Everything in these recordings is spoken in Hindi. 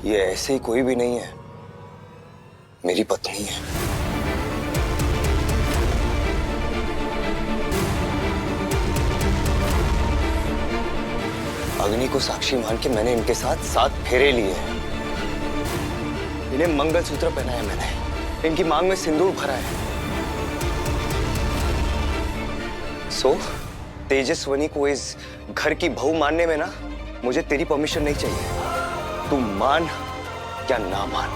ये ऐसे ही कोई भी नहीं है, मेरी पत्नी है। अग्नि को साक्षी मान के मैंने इनके साथ 7 फेरे लिए हैं। इन्हें मंगलसूत्र पहनाया मैंने, इनकी मांग में सिंदूर भरा है। तेजस्वनी को इस घर की बहू मानने में ना मुझे तेरी परमिशन नहीं चाहिए। तू मान या ना मान,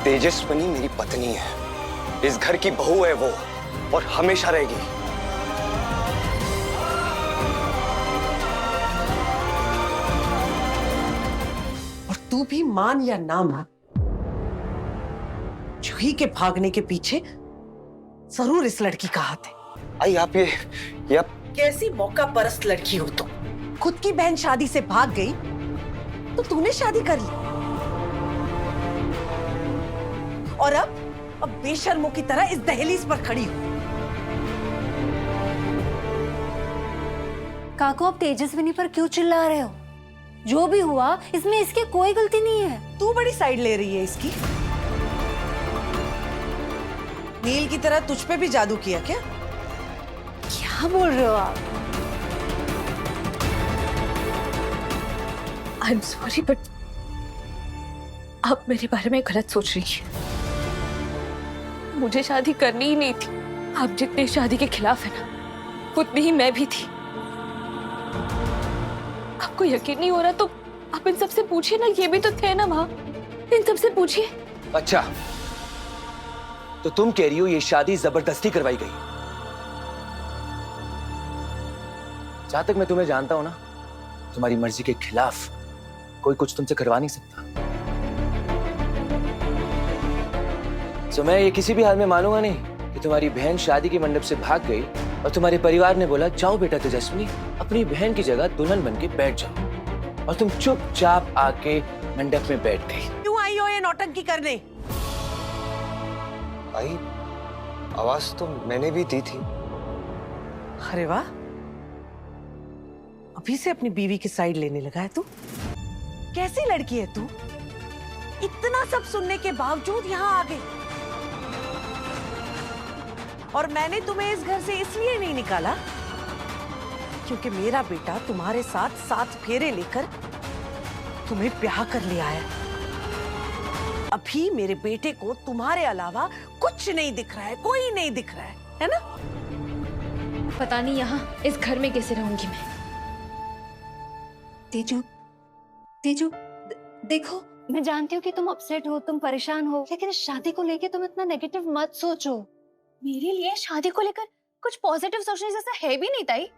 तेजस्वनी मेरी पत्नी है, इस घर की बहू है वो, और हमेशा रहेगी। और तू भी मान या ना मान, जूही के भागने के पीछे जरूर इस लड़की का हाथ है। आई आप ये आप कैसी मौका परस्त लड़की हो तुम। खुद की बहन शादी से भाग गई तो तूने शादी कर ली, और अब बेशर्मों की तरह इस दहलीज पर खड़ी हो। काको, आप तेजस्विनी पर क्यों चिल्ला रहे हो? जो भी हुआ इसमें इसकी कोई गलती नहीं है। तू बड़ी साइड ले रही है इसकी। नील की तरह तुझ पे भी जादू किया क्या? क्या बोल रहे हो आप? आई एम सॉरी, बट आप मेरे बारे में गलत सोच रही हैं। मुझे शादी करनी ही नहीं थी। आप जितने शादी के खिलाफ है ना, उतनी ही मैं भी थी। आपको यकीन नहीं हो रहा तो आप इन सबसे पूछिए ना, ये भी तो थे ना वहां, इन सबसे पूछिए। अच्छा, तो तुम कह रही हो ये शादी जबरदस्ती करवाई गई? जहां तक मैं तुम्हें जानता हूं ना, तुम्हारी मर्जी के खिलाफ कोई कुछ तुमसे करवा नहीं सकता। तो मैं ये किसी भी हाल में मानूंगा नहीं कि तुम्हारी बहन शादी के मंडप से भाग गई और तुम्हारे परिवार ने बोला जाओ बेटा तेजस्विनी, अपनी बहन की जगह दुल्हन बन के बैठ जाओ, और तुम चुपचाप आके मंडप में बैठ गई। क्यों आई हो ये नौटंकी करने? आई आवाज तो मैंने भी दी थी। अरे वाह, अभी से अपनी बीवी की साइड लेने लगा है तू। कैसी लड़की है तू, इतना सब सुनने के बावजूद यहाँ आ गई। और मैंने तुम्हें इस घर से इसलिए नहीं निकाला क्योंकि मेरा बेटा तुम्हारे साथ 7 फेरे लेकर तुम्हें ब्याह कर ले आया। अभी मेरे बेटे को तुम्हारे अलावा कुछ नहीं दिख रहा है, कोई नहीं दिख रहा है ना? पता नहीं यहाँ इस घर में कैसे रहूंगी मैं। तेजू, तेजू, देखो, मैं जानती हूँ कि तुम अपसेट हो, तुम परेशान हो, लेकिन इस शादी को लेके तुम इतना नेगेटिव मत सोचो। मेरे लिए शादी को लेकर कुछ पॉजिटिव सोचने जैसा है भी नहीं ताई।